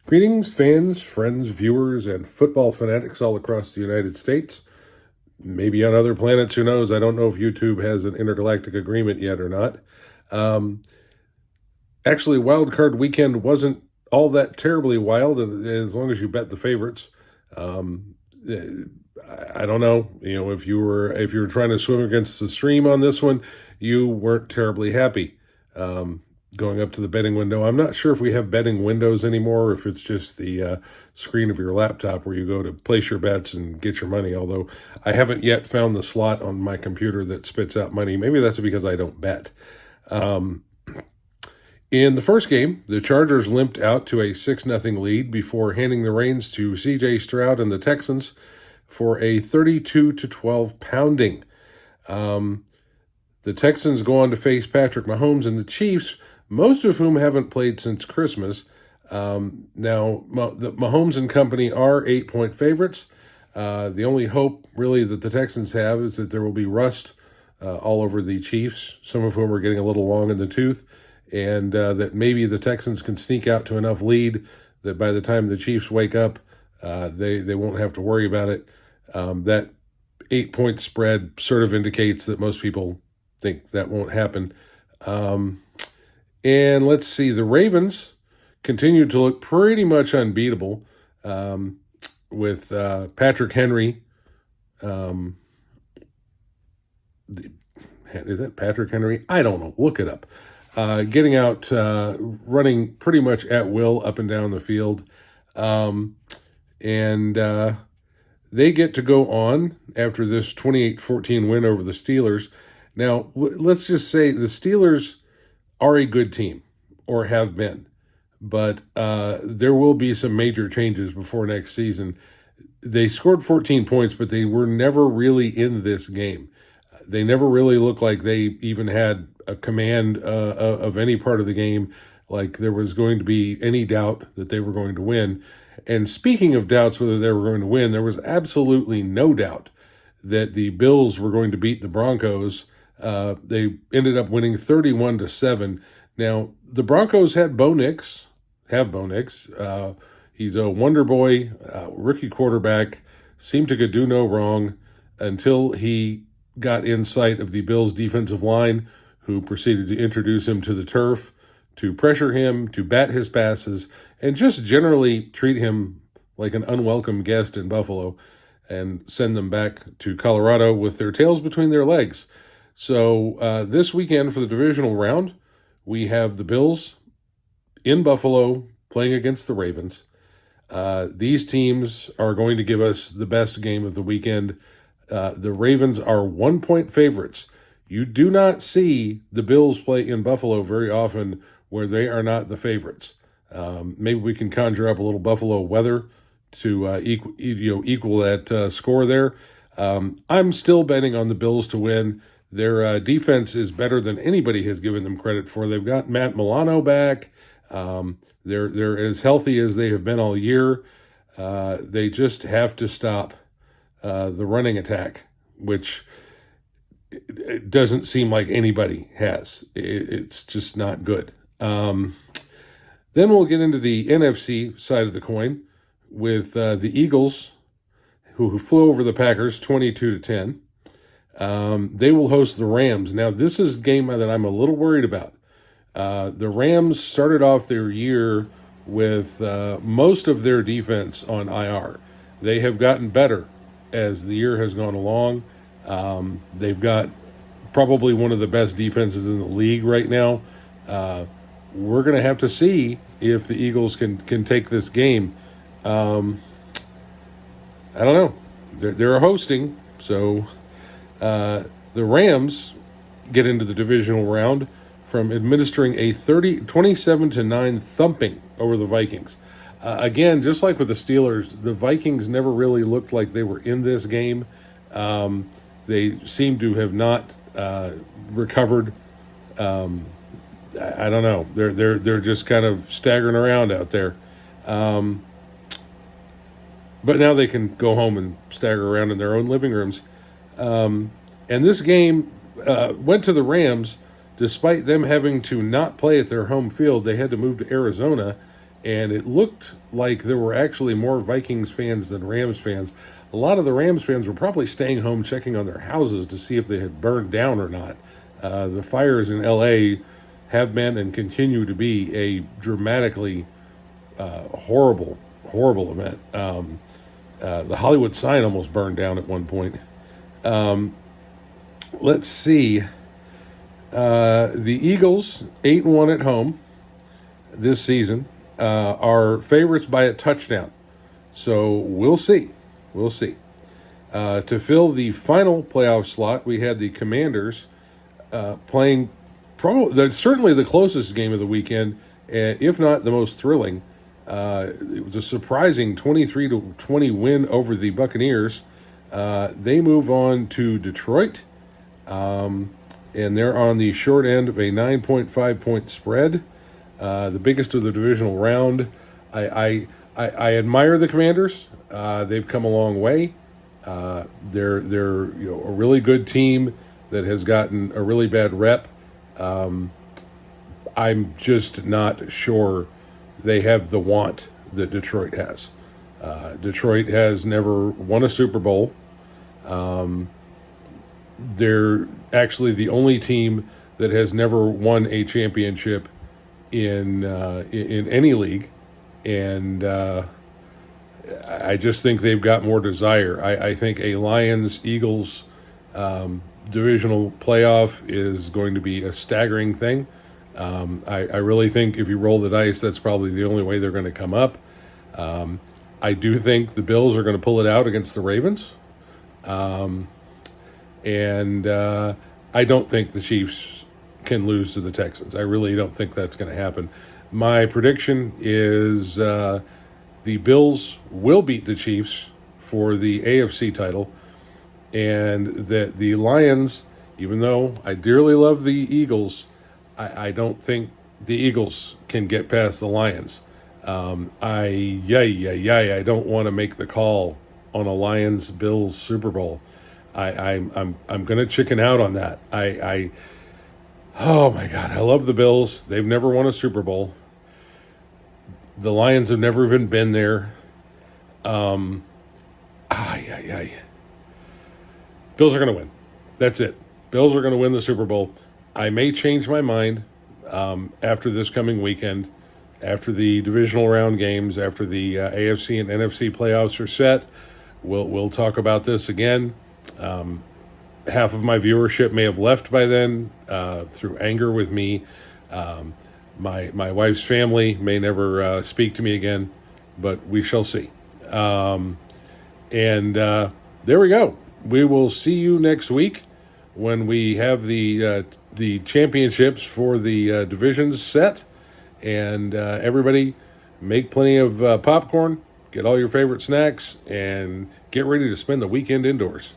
Greetings, fans, friends, viewers, and football fanatics all across the United States. Maybe on other planets, who knows? I don't know if YouTube has an intergalactic agreement yet or not. Um, Actually, Wild Card Weekend wasn't all that terribly wild as long as you bet the favorites. Um, I don't know. If you were trying to swim against the stream on this one, you weren't terribly happy. Um, Going up to the betting window. I'm not sure if we have betting windows anymore, or if it's just the screen of your laptop where you go to place your bets and get your money. Although I haven't yet found the slot on my computer that spits out money. Maybe that's because I don't bet. In the first game, the Chargers limped out to a 6-0 lead before handing the reins to C.J. Stroud and the Texans for a 32-12 pounding. The Texans go on to face Patrick Mahomes and the Chiefs, most of whom haven't played since Christmas. Now, the Mahomes and company are 8-point favorites. The only hope, really, that the Texans have is that there will be rust all over the Chiefs, some of whom are getting a little long in the tooth, and that maybe the Texans can sneak out to enough lead that by the time the Chiefs wake up, they won't have to worry about it. That 8-point spread sort of indicates that most people think that won't happen. And let's see, the Ravens continue to look pretty much unbeatable with Patrick Henry. Is that Patrick Henry? I don't know. Look it up. Getting out, running pretty much at will up and down the field. And they get to go on after this 28-14 win over the Steelers. Now, let's just say the Steelers are a good team, or have been, but there will be some major changes before next season. They scored 14 points, but they were never really in this game. They never really looked like they even had a command of any part of the game, like there was going to be any doubt that they were going to win. And speaking of doubts whether they were going to win, there was absolutely no doubt that the Bills were going to beat the Broncos. They ended up winning 31-7. Now, the Broncos have Bo Nix. He's a wonder boy, rookie quarterback, seemed to do no wrong until he got in sight of the Bills' defensive line, who proceeded to introduce him to the turf, to pressure him, to bat his passes, and just generally treat him like an unwelcome guest in Buffalo and send them back to Colorado with their tails between their legs. So this weekend for the divisional round, we have the Bills in Buffalo playing against the Ravens. These teams are going to give us the best game of the weekend. The Ravens are 1-point favorites. You do not see the Bills play in Buffalo very often where they are not the favorites. Maybe we can conjure up a little Buffalo weather to equal that score there. I'm still betting on the Bills to win. Their defense is better than anybody has given them credit for. They've got Matt Milano back. They're as healthy as they have been all year. They just have to stop the running attack, which it doesn't seem like anybody has. It's just not good. Then we'll get into the NFC side of the coin with the Eagles, who flew over the Packers 22-10. They will host the Rams. Now, this is a game that I'm a little worried about. The Rams started off their year with most of their defense on IR. They have gotten better as the year has gone along. They've got probably one of the best defenses in the league right now. We're going to have to see if the Eagles can take this game. I don't know. They're hosting, so the Rams get into the divisional round from administering a 27-9 thumping over the Vikings. Again, just like with the Steelers, the Vikings never really looked like they were in this game. They seem to have not recovered. I don't know. They're just kind of staggering around out there. But now they can go home and stagger around in their own living rooms. And this game went to the Rams, despite them having to not play at their home field. They had to move to Arizona, and it looked like there were actually more Vikings fans than Rams fans. A lot of the Rams fans were probably staying home checking on their houses to see if they had burned down or not. The fires in L.A. have been and continue to be a dramatically horrible event. The Hollywood sign almost burned down at one point. Let's see. The Eagles, 8-1 at home this season, are favorites by a touchdown. So we'll see. We'll see. To fill the final playoff slot, we had the Commanders playing certainly the closest game of the weekend, if not the most thrilling. It was a surprising 23-20 win over the Buccaneers. They move on to Detroit, and they're on the short end of a 9.5 point spread, the biggest of the divisional round. I admire the Commanders. They've come a long way. They're a really good team that has gotten a really bad rep. I'm just not sure they have the want that Detroit has. Detroit has never won a Super Bowl. They're actually the only team that has never won a championship in any league, and I just think they've got more desire. I think a Lions-Eagles divisional playoff is going to be a staggering thing. I really think if you roll the dice, that's probably the only way they're going to come up. I do think the Bills are going to pull it out against the Ravens. And I don't think the Chiefs can lose to the Texans. I really don't think that's going to happen. My prediction is the Bills will beat the Chiefs for the AFC title, and that the Lions, even though I dearly love the Eagles, I don't think the Eagles can get past the Lions. I don't want to make the call on a Lions-Bills Super Bowl. I'm going to chicken out on that. Oh my God, I love the Bills. They've never won a Super Bowl. The Lions have never even been there. Bills are going to win. That's it. Bills are going to win the Super Bowl. I may change my mind after this coming weekend, after the divisional round games, after the AFC and NFC playoffs are set. We'll talk about this again. Half of my viewership may have left by then through anger with me. My wife's family may never speak to me again, but we shall see. And there we go. We will see you next week when we have the championships for the divisions set. And everybody, make plenty of popcorn, get all your favorite snacks, and get ready to spend the weekend indoors.